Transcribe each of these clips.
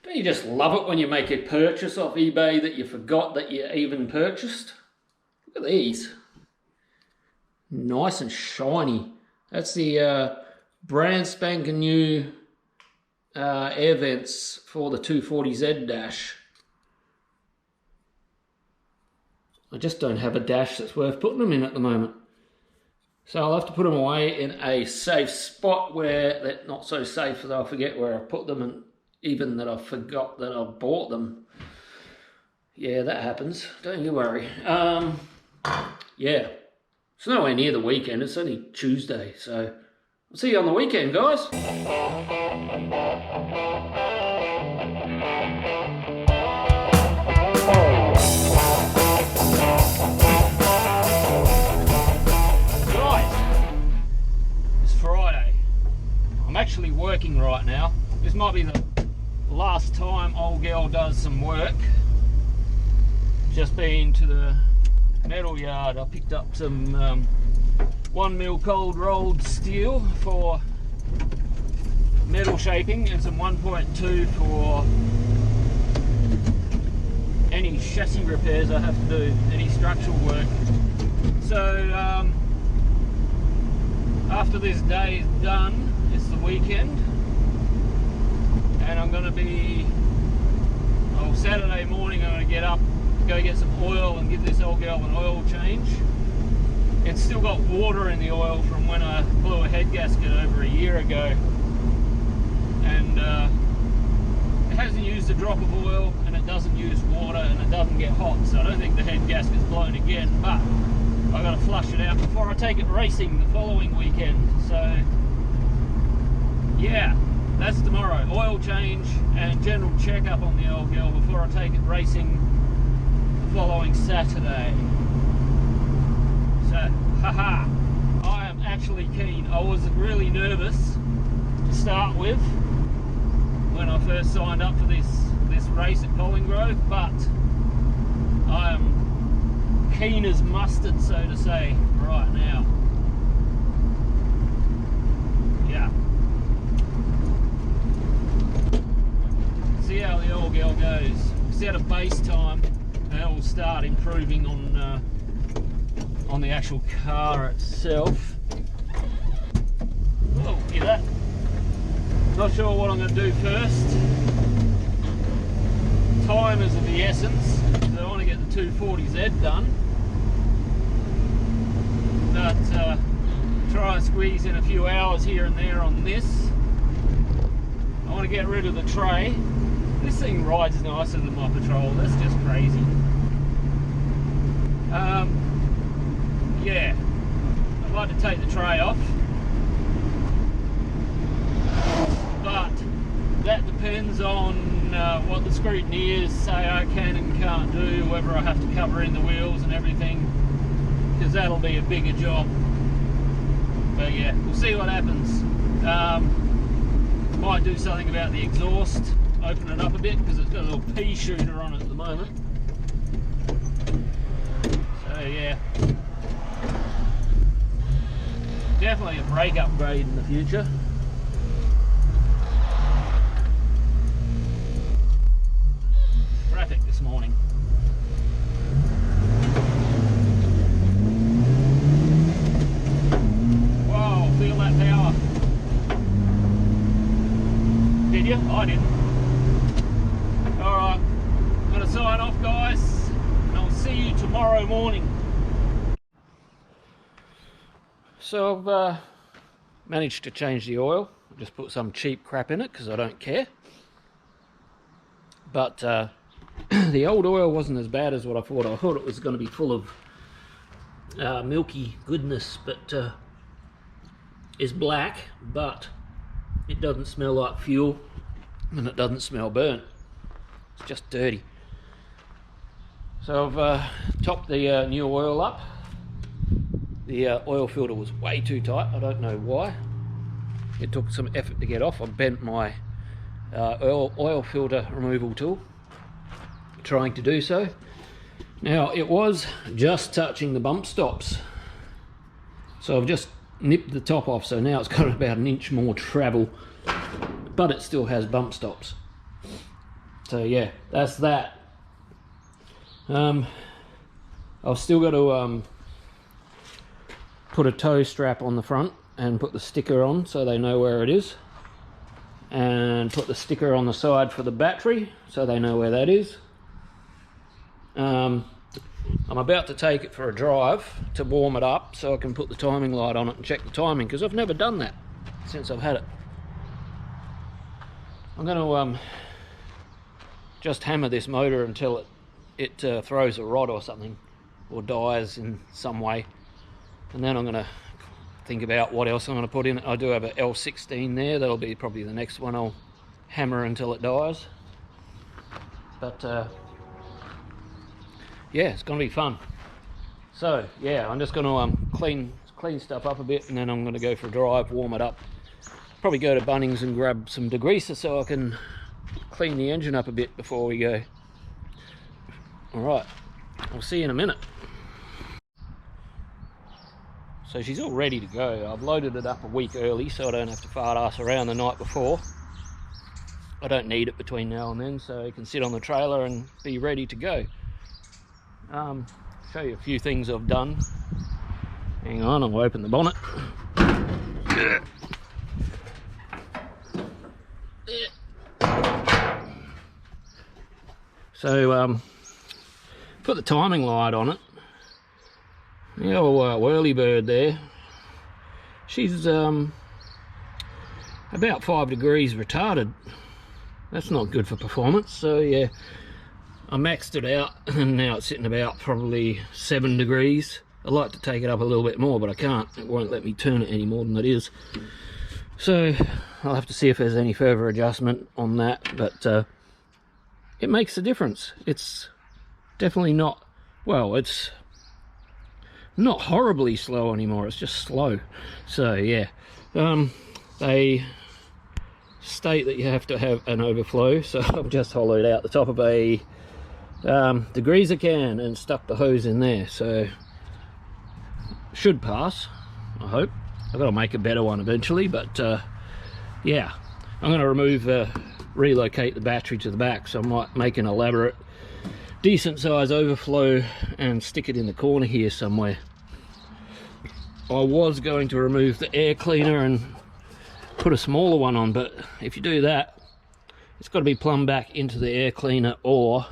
Don't you just love it when you make a purchase off eBay that you forgot that you even purchased? Look at these. Nice and shiny. That's the brand spanking new air vents for the 240Z dash. I just don't have a dash that's worth putting them in at the moment. So I'll have to put them away in a safe spot where they're not so safe that I'll forget where I put them, and even that I forgot that I bought them. Yeah, that happens. Don't you worry. Yeah. It's nowhere near the weekend. It's only Tuesday, so I'll see you on the weekend, guys. Actually working right now. This might be the last time old girl does some work. Just been to the metal yard. I picked up some 1mm cold rolled steel for metal shaping and some 1.2 for any chassis repairs I have to do, any structural work. So after this day is done, it's the weekend, and I'm going to be, Saturday morning I'm going to get up, go get some oil and give this old girl an oil change. It's still got water in the oil from when I blew a head gasket over a year ago, and it hasn't used a drop of oil, and it doesn't use water, and it doesn't get hot, so I don't think the head gasket's blown again, but I've got to flush it out before I take it racing the following weekend. So yeah, that's tomorrow. Oil change and general checkup on the old girl before I take it racing the following Saturday. So, haha, I am actually keen. I was really nervous to start with when I first signed up for this race at Collinggrove, but I am keen as mustard, so to say, right now. Yeah. See how the old girl goes. Set a base time, and it will start improving on the actual car itself. Oh, hear that? Not sure what I'm going to do first. Time is of the essence, so I want to get the 240Z done. But try and squeeze in a few hours here and there on this. I want to get rid of the tray. This thing rides nicer than my Patrol. That's just crazy. Yeah, I'd like to take the tray off, but that depends on what the scrutineers say I can and can't do, whether I have to cover in the wheels and everything, because that'll be a bigger job. But yeah, we'll see what happens. Might do something about the exhaust, open it up a bit, because it's got a little pea shooter on it at the moment. So yeah, definitely a brake upgrade in the future. Traffic this morning. Wow, feel that power. Did you? I didn't. Alright, I'm going to sign off, guys, and I'll see you tomorrow morning. So I've managed to change the oil. I just put some cheap crap in it because I don't care. But the old oil wasn't as bad as what I thought. I thought it was going to be full of milky goodness, but it's black, but it doesn't smell like fuel, and it doesn't smell burnt. It's just dirty. So I've topped the new oil up. The oil filter was way too tight. I don't know why. It took some effort to get off. I bent my oil filter removal tool trying to do so. Now it was just touching the bump stops, so I've just nipped the top off, so now it's got about an inch more travel, but it still has bump stops. So yeah, that's that. I've still got to put a tow strap on the front and put the sticker on so they know where it is, and put the sticker on the side for the battery so they know where that is. I'm about to take it for a drive to warm it up so I can put the timing light on it and check the timing, because I've never done that since I've had it. I'm going to just hammer this motor until it throws a rod or something, or dies in some way, and then I'm going to think about what else I'm going to put in it. I do have an L16 there, that'll be probably the next one I'll hammer until it dies. But yeah, it's going to be fun. So yeah, I'm just going to clean stuff up a bit, and then I'm going to go for a drive, warm it up, probably go to Bunnings and grab some degreaser so I can clean the engine up a bit before we go. Alright, I'll see you in a minute. So she's all ready to go. I've loaded it up a week early so I don't have to fart ass around the night before. I don't need it between now and then, so it can sit on the trailer and be ready to go. Show you a few things I've done. Hang on, I'll open the bonnet. So put the timing light on it. The old whirly bird there, she's about 5 degrees retarded. That's not good for performance. So yeah, I maxed it out and now it's sitting about probably 7 degrees. I'd like to take it up a little bit more, but I can't. It won't let me turn it any more than it is. So I'll have to see if there's any further adjustment on that, but it makes a difference. It's definitely not, well, it's not horribly slow anymore, it's just slow. So yeah, they state that you have to have an overflow, so I've just hollowed out the top of a degreaser can and stuck the hose in there, so should pass, I hope. I've got to make a better one eventually, but yeah, I'm going to relocate the battery to the back, so I might make an elaborate decent size overflow and stick it in the corner here somewhere. I was going to remove the air cleaner and put a smaller one on, but if you do that, it's got to be plumbed back into the air cleaner or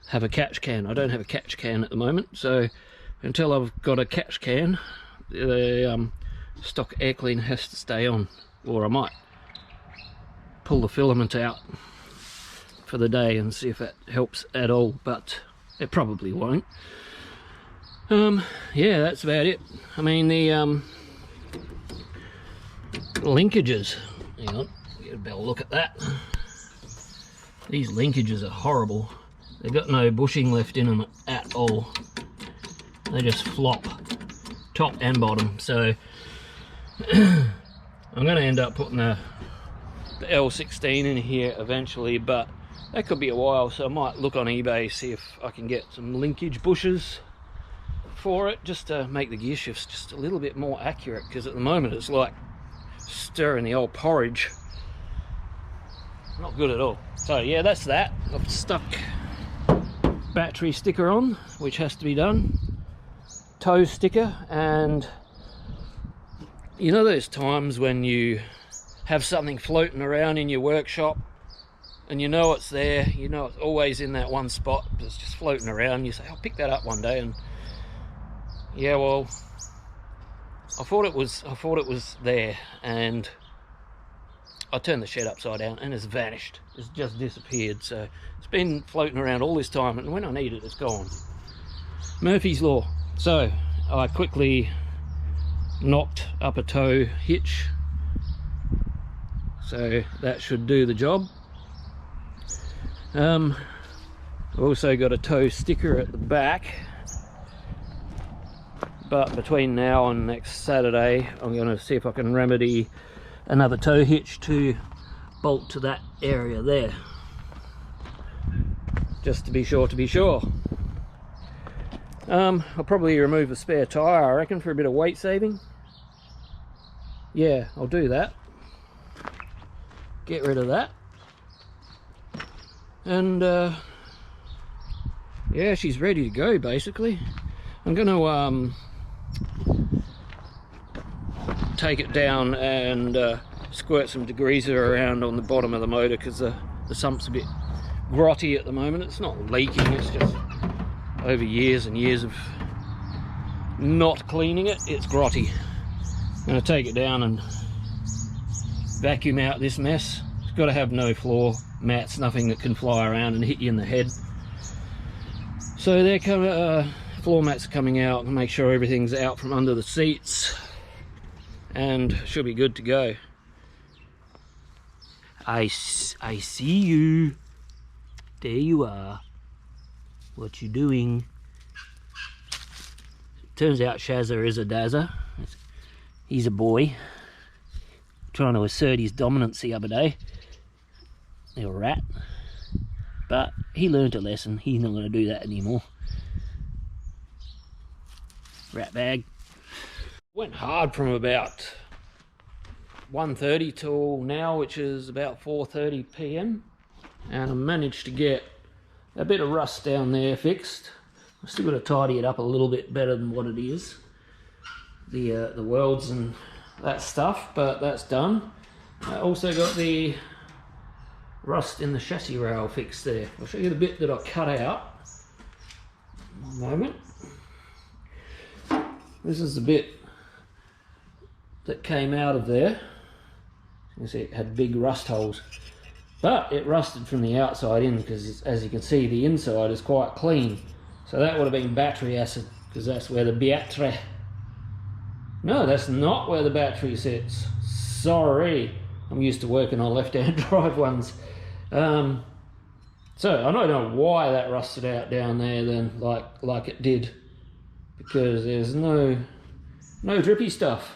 have a catch can. I don't have a catch can at the moment, so until I've got a catch can, the stock air cleaner has to stay on, or I might pull the filament out for the day and see if that helps at all, but it probably won't. Yeah, that's about it. I mean, the linkages, hang on, get a better look at that. These linkages are horrible. They've got no bushing left in them at all. They just flop, top and bottom. So I'm going to end up putting the L16 in here eventually, but that could be a while, so I might look on eBay, see if I can get some linkage bushes for it, just to make the gear shifts just a little bit more accurate, because at the moment it's like stirring the old porridge. Not good at all. So yeah, that's that. I've stuck battery sticker on, which has to be done, tow sticker, and you know those times when you have something floating around in your workshop and you know it's there, you know it's always in that one spot, but it's just floating around. You say, I'll pick that up one day, and yeah, well, I thought it was there, and I turned the shed upside down and it's vanished. It's just disappeared. So it's been floating around all this time, and when I need it, it's gone. Murphy's Law. So I quickly knocked up a tow hitch, so that should do the job. I've also got a tow sticker at the back, but between now and next Saturday I'm going to see if I can remedy another tow hitch to bolt to that area there, just to be sure. I'll probably remove a spare tyre, I reckon, for a bit of weight saving. Yeah, I'll do that. Get rid of that. And yeah, she's ready to go basically. I'm gonna take it down and squirt some degreaser around on the bottom of the motor, because the sump's a bit grotty at the moment. It's not leaking, it's just over years and years of not cleaning it, it's grotty. I'm going to take it down and vacuum out this mess. It's got to have no floor mats, nothing that can fly around and hit you in the head. So they're floor mats are coming out, and make sure everything's out from under the seats, and should be good to go. I see you. There you are. What you doing? Turns out Shazza is a dazzer. He's a boy. Trying to assert his dominance the other day. Little rat. But he learned a lesson. He's not going to do that anymore. Rat bag. Went hard from about 1:30 till now, which is about 4:30 p.m. and I managed to get a bit of rust down there fixed. I've still got to tidy it up a little bit better than what it is, the welds and that stuff, but that's done. I also got the rust in the chassis rail fixed there. I'll show you the bit that I cut out. One moment. This is the bit that came out of there. You can see it had big rust holes, but it rusted from the outside in, because as you can see the inside is quite clean. So that would have been battery acid, because that's where the battery... No, that's not where the battery sits. Sorry. I'm used to working on left-hand drive ones. So I don't know why that rusted out down there then, like it did, because there's no drippy stuff.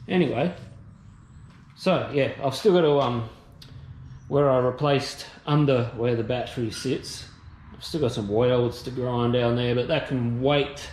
Anyway, so yeah, I've still got to where I replaced under where the battery sits, I've still got some welds to grind down there, but that can wait,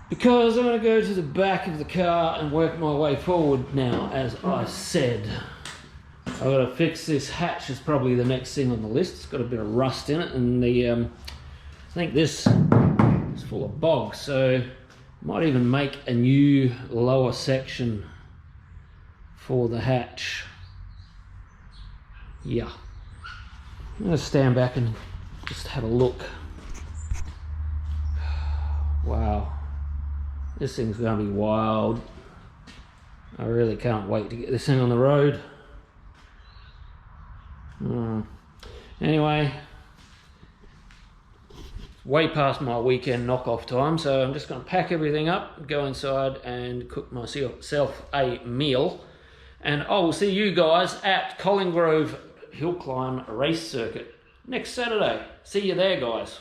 because I'm going to go to the back of the car and work my way forward now, as I said. I've got to fix this hatch, is probably the next thing on the list. It's got a bit of rust in it, and I think this is full of bog, so I might even make a new lower section for the hatch. Yeah, I'm going to stand back and just have a look. Wow, this thing's going to be wild. I really can't wait to get this thing on the road. Anyway, way past my weekend knock-off time, so I'm just going to pack everything up, go inside and cook myself a meal, and I will see you guys at Collinggrove Hill Climb Race Circuit next Saturday. See you there, guys.